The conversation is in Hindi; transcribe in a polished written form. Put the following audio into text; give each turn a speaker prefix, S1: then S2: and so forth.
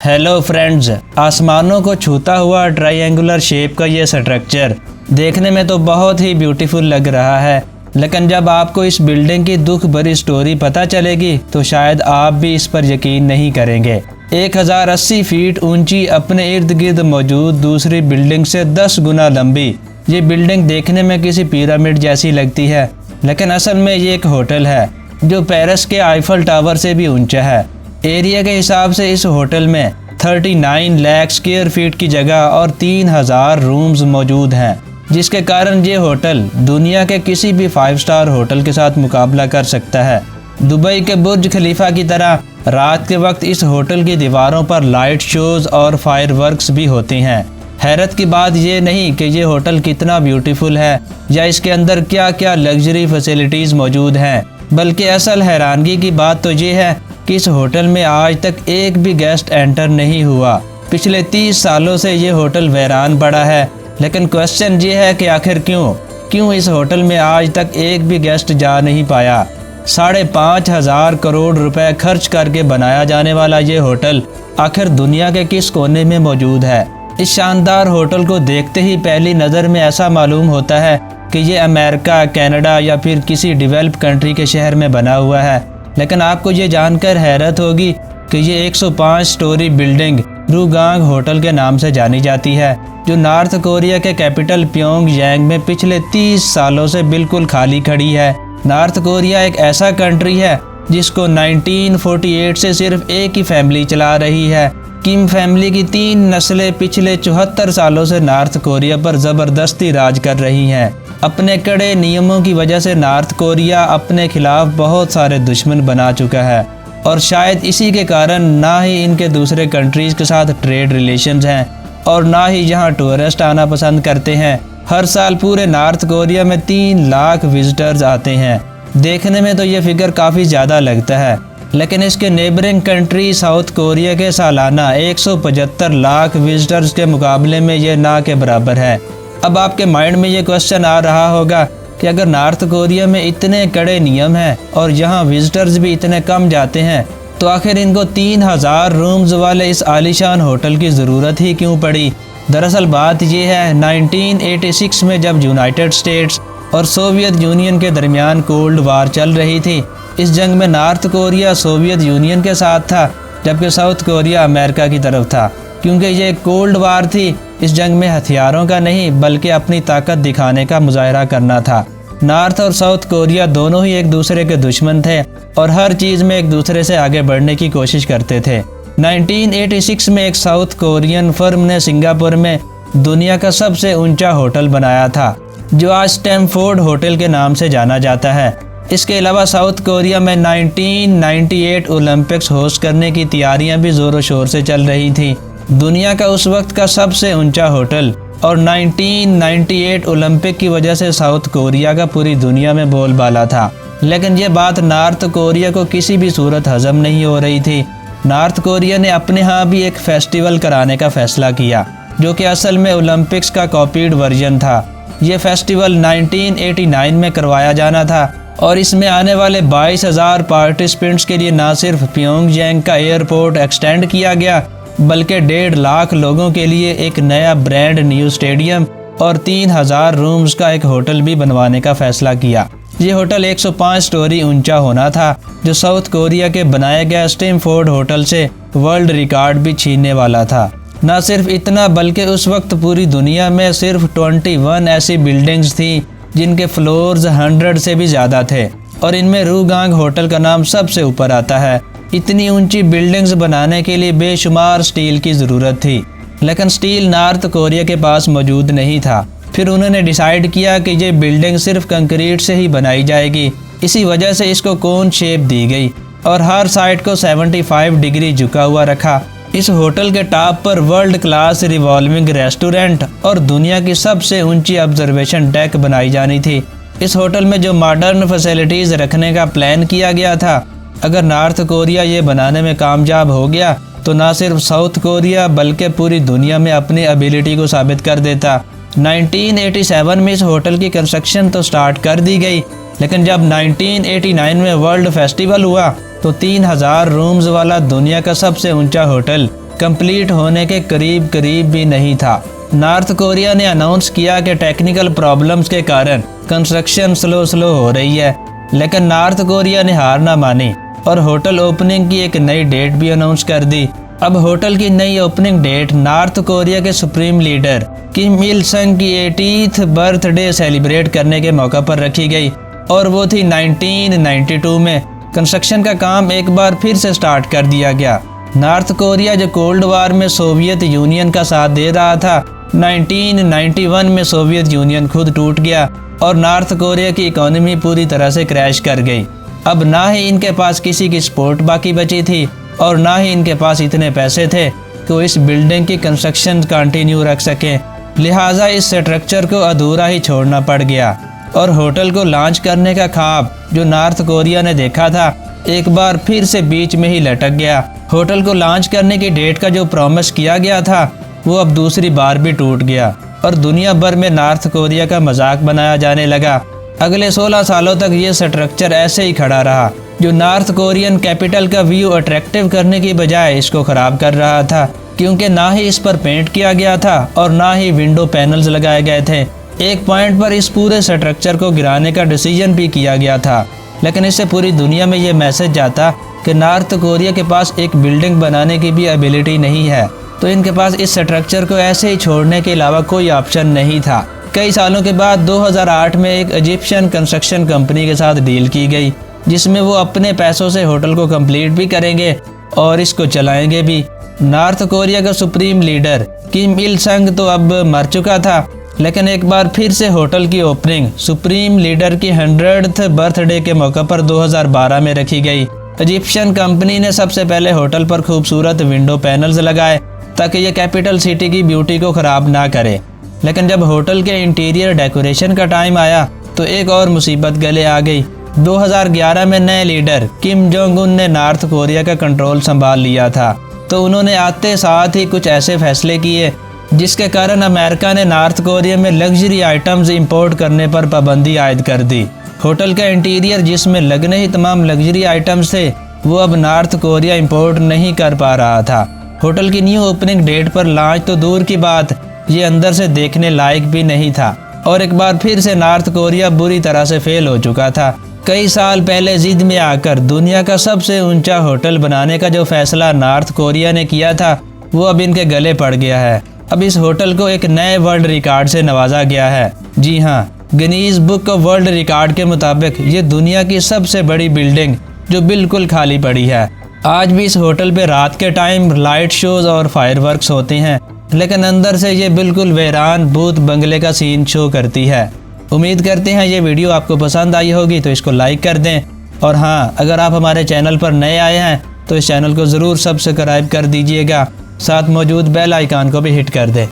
S1: हेलो फ्रेंड्स, आसमानों को छूता हुआ ट्रायंगुलर शेप का ये स्ट्रक्चर देखने में तो बहुत ही ब्यूटीफुल लग रहा है, लेकिन जब आपको इस बिल्डिंग की दुख भरी स्टोरी पता चलेगी तो शायद आप भी इस पर यकीन नहीं करेंगे। 1080 फीट ऊंची, अपने इर्द गिर्द मौजूद दूसरी बिल्डिंग से 10 गुना लंबी ये बिल्डिंग देखने में किसी पिरामिड जैसी लगती है, लेकिन असल में ये एक होटल है जो पेरिस के आईफल टावर से भी ऊंचा है। एरिया के हिसाब से इस होटल में 39 लाख स्क्वायर फीट की जगह और 3000 रूम्स मौजूद हैं, जिसके कारण ये होटल दुनिया के किसी भी 5 स्टार होटल के साथ मुकाबला कर सकता है। दुबई के बुर्ज खलीफा की तरह रात के वक्त इस होटल की दीवारों पर लाइट शोज और फायरवर्क्स भी होते हैं। हैरत की बात ये नहीं कि ये होटल कितना ब्यूटीफुल है या इसके अंदर क्या क्या लग्जरी फैसिलिटीज़ मौजूद हैं, बल्कि असल हैरानगी की बात तो ये है कि इस होटल में आज तक एक भी गेस्ट एंटर नहीं हुआ। पिछले 30 सालों से ये होटल वीरान पड़ा है, लेकिन क्वेश्चन ये है कि आखिर क्यों इस होटल में आज तक एक भी गेस्ट जा नहीं पाया। 5,500 करोड़ रुपए खर्च करके बनाया जाने वाला ये होटल आखिर दुनिया के किस कोने में मौजूद है। इस शानदार होटल को देखते ही पहली नज़र में ऐसा मालूम होता है कि ये अमेरिका, कनाडा या फिर किसी डेवलप कंट्री के शहर में बना हुआ है, लेकिन आपको ये जानकर हैरत होगी कि ये 105 स्टोरी बिल्डिंग रुगांग होटल के नाम से जानी जाती है, जो नॉर्थ कोरिया के कैपिटल प्योंगयांग में पिछले 30 सालों से बिल्कुल खाली खड़ी है। नॉर्थ कोरिया एक ऐसा कंट्री है जिसको 1948 से सिर्फ एक ही फैमिली चला रही है। किम फैमिली की 3 नस्लें पिछले 74 सालों से नॉर्थ कोरिया पर ज़बरदस्ती राज कर रही हैं। अपने कड़े नियमों की वजह से नॉर्थ कोरिया अपने खिलाफ बहुत सारे दुश्मन बना चुका है, और शायद इसी के कारण ना ही इनके दूसरे कंट्रीज़ के साथ ट्रेड रिलेशंस हैं और ना ही यहाँ टूरिस्ट आना पसंद करते हैं। हर साल पूरे नॉर्थ कोरिया में 3 लाख विजिटर्स आते हैं। देखने में तो ये फिगर काफ़ी ज़्यादा लगता है, लेकिन इसके नेबरिंग कंट्री साउथ कोरिया के सालाना 175 लाख विजिटर्स के मुकाबले में ये ना के बराबर है। अब आपके माइंड में ये क्वेश्चन आ रहा होगा कि अगर नॉर्थ कोरिया में इतने कड़े नियम हैं और यहाँ विजिटर्स भी इतने कम जाते हैं, तो आखिर इनको 3000 रूम्स वाले इस आलीशान होटल की ज़रूरत ही क्यों पड़ी। दरअसल बात यह है, 1986 में जब यूनाइटेड स्टेट्स और सोवियत यूनियन के दरमियान कोल्ड वार चल रही थी, इस जंग में नॉर्थ कोरिया सोवियत यूनियन के साथ था, जबकि साउथ कोरिया अमेरिका की तरफ था। क्योंकि ये कोल्ड वार थी, इस जंग में हथियारों का नहीं बल्कि अपनी ताकत दिखाने का मुजाहरा करना था। नॉर्थ और साउथ कोरिया दोनों ही एक दूसरे के दुश्मन थे और हर चीज़ में एक दूसरे से आगे बढ़ने की कोशिश करते थे। 1986 में एक साउथ कोरियन फर्म ने सिंगापुर में दुनिया का सबसे ऊंचा होटल बनाया था, जो आज स्टैमफोर्ड होटल के नाम से जाना जाता है। इसके अलावा साउथ कोरिया में 1998 ओलंपिक्स होस्ट करने की तैयारियां भी ज़ोरों शोर से चल रही थी। दुनिया का उस वक्त का सबसे ऊंचा होटल और 1998 ओलंपिक की वजह से साउथ कोरिया का पूरी दुनिया में बोलबाला था, लेकिन ये बात नॉर्थ कोरिया को किसी भी सूरत हजम नहीं हो रही थी। नॉर्थ कोरिया ने अपने यहाँ भी एक फेस्टिवल कराने का फैसला किया, जो कि असल में ओलंपिक्स का कॉपीड वर्जन था। ये फेस्टिवल 1989 में करवाया जाना था और इसमें आने वाले 22,000 पार्टिसिपेंट्स के लिए न सिर्फ प्योंगयांग का एयरपोर्ट एक्सटेंड किया गया, बल्कि 1.5 लाख लोगों के लिए एक नया ब्रांड न्यू स्टेडियम और 3000 रूम्स का एक होटल भी बनवाने का फैसला किया। ये होटल 105 स्टोरी ऊंचा होना था, जो साउथ कोरिया के बनाए गए स्टैमफोर्ड होटल से वर्ल्ड रिकॉर्ड भी छीनने वाला था। न सिर्फ इतना, बल्कि उस वक्त पूरी दुनिया में सिर्फ 21 ऐसी बिल्डिंग्स थी जिनके फ्लोर्स 100 से भी ज़्यादा थे, और इनमें रुगांग होटल का नाम सबसे ऊपर आता है। इतनी ऊंची बिल्डिंग्स बनाने के लिए बेशुमार स्टील की ज़रूरत थी, लेकिन स्टील नॉर्थ कोरिया के पास मौजूद नहीं था। फिर उन्होंने डिसाइड किया कि ये बिल्डिंग सिर्फ कंक्रीट से ही बनाई जाएगी। इसी वजह से इसको कोन शेप दी गई और हर साइड को 75 डिग्री झुका हुआ रखा। इस होटल के टॉप पर वर्ल्ड क्लास रिवॉल्विंग रेस्टोरेंट और दुनिया की सबसे ऊंची ऑब्जर्वेशन डेक बनाई जानी थी। इस होटल में जो मॉडर्न फैसिलिटीज़ रखने का प्लान किया गया था, अगर नॉर्थ कोरिया ये बनाने में कामयाब हो गया तो ना सिर्फ साउथ कोरिया बल्कि पूरी दुनिया में अपनी एबिलिटी को साबित कर देता। 1987 में इस होटल की कंस्ट्रक्शन तो स्टार्ट कर दी गई, लेकिन जब 1989 में वर्ल्ड फेस्टिवल हुआ तो 3000 रूम्स वाला दुनिया का सबसे ऊंचा होटल कंप्लीट होने के करीब भी नहीं था। नॉर्थ कोरिया ने अनाउंस किया कि टेक्निकल प्रॉब्लम्स के कारण कंस्ट्रक्शन स्लो हो रही है, लेकिन नॉर्थ कोरिया ने हार ना मानी और होटल ओपनिंग की एक नई डेट भी अनाउंस कर दी। अब होटल की नई ओपनिंग डेट नॉर्थ कोरिया के सुप्रीम लीडर किम इल संग की 80th बर्थडे सेलिब्रेट करने के मौका पर रखी गई और वो थी 1992 में। कंस्ट्रक्शन का काम एक बार फिर से स्टार्ट कर दिया गया। नॉर्थ कोरिया जो कोल्ड वार में सोवियत यूनियन का साथ दे रहा था, 1991 में सोवियत यूनियन खुद टूट गया और नॉर्थ कोरिया की इकोनॉमी पूरी तरह से क्रैश कर गई। अब ना ही इनके पास किसी की सपोर्ट बाकी बची थी और ना ही इनके पास इतने पैसे थे कि वो इस बिल्डिंग की कंस्ट्रक्शन कंटिन्यू रख सकें। लिहाजा इस स्ट्रक्चर को अधूरा ही छोड़ना पड़ गया और होटल को लॉन्च करने का ख्वाब जो नॉर्थ कोरिया ने देखा था, एक बार फिर से बीच में ही लटक गया। होटल को लॉन्च करने की डेट का जो प्रॉमिस किया गया था, वो अब दूसरी बार भी टूट गया और दुनिया भर में नॉर्थ कोरिया का मजाक बनाया जाने लगा। अगले 16 सालों तक ये स्ट्रक्चर ऐसे ही खड़ा रहा, जो नॉर्थ कोरियन कैपिटल का व्यू अट्रैक्टिव करने की बजाय इसको खराब कर रहा था, क्योंकि ना ही इस पर पेंट किया गया था और ना ही विंडो पैनल्स लगाए गए थे। एक पॉइंट पर इस पूरे स्ट्रक्चर को गिराने का डिसीजन भी किया गया था, लेकिन इससे पूरी दुनिया में ये मैसेज जाता कि नॉर्थ कोरिया के पास एक बिल्डिंग बनाने की भी एबिलिटी नहीं है, तो इनके पास इस स्ट्रक्चर को ऐसे ही छोड़ने के अलावा कोई ऑप्शन नहीं था। कई सालों के बाद 2008 में एक इजिप्शियन कंस्ट्रक्शन कंपनी के साथ डील की गई, जिसमें वो अपने पैसों से होटल को कंप्लीट भी करेंगे और इसको चलाएंगे भी। नॉर्थ कोरिया का सुप्रीम लीडर किम इल संग तो अब मर चुका था, लेकिन एक बार फिर से होटल की ओपनिंग सुप्रीम लीडर की 100th बर्थडे के मौके पर 2012 में रखी गई। इजिप्शियन कंपनी ने सबसे पहले होटल पर खूबसूरत विंडो पैनल्स लगाए ताकि ये कैपिटल सिटी की ब्यूटी को खराब ना करे। लेकिन जब होटल के इंटीरियर डेकोरेशन का टाइम आया तो एक और मुसीबत गले आ गई। 2011 में नए लीडर किम जोंग उन ने नॉर्थ कोरिया का कंट्रोल संभाल लिया था, तो उन्होंने आते साथ ही कुछ ऐसे फैसले किए जिसके कारण अमेरिका ने नॉर्थ कोरिया में लग्जरी आइटम्स इंपोर्ट करने पर पाबंदी आयद कर दी। होटल का इंटीरियर जिसमें लगने ही तमाम लग्जरी आइटम्स थे, वो अब नॉर्थ कोरिया इंपोर्ट नहीं कर पा रहा था। होटल की न्यू ओपनिंग डेट पर लॉन्च तो दूर की बात, ये अंदर से देखने लायक भी नहीं था और एक बार फिर से नॉर्थ कोरिया बुरी तरह से फेल हो चुका था। कई साल पहले जिद में आकर दुनिया का सबसे ऊंचा होटल बनाने का जो फैसला नॉर्थ कोरिया ने किया था, वो अब इनके गले पड़ गया है। अब इस होटल को एक नए वर्ल्ड रिकॉर्ड से नवाजा गया है। जी हाँ, Guinness book of world record के मुताबिक ये दुनिया की सबसे बड़ी बिल्डिंग जो बिल्कुल खाली पड़ी है। आज भी इस होटल पे रात के टाइम लाइट शोज और फायरवर्क्स होते हैं, लेकिन अंदर से ये बिल्कुल वीरान भूत बंगले का सीन शो करती है। उम्मीद करते हैं ये वीडियो आपको पसंद आई होगी, तो इसको लाइक कर दें और हाँ, अगर आप हमारे चैनल पर नए आए हैं तो इस चैनल को ज़रूर सब्सक्राइब कर दीजिएगा, साथ मौजूद बेल आइकन को भी हिट कर दें।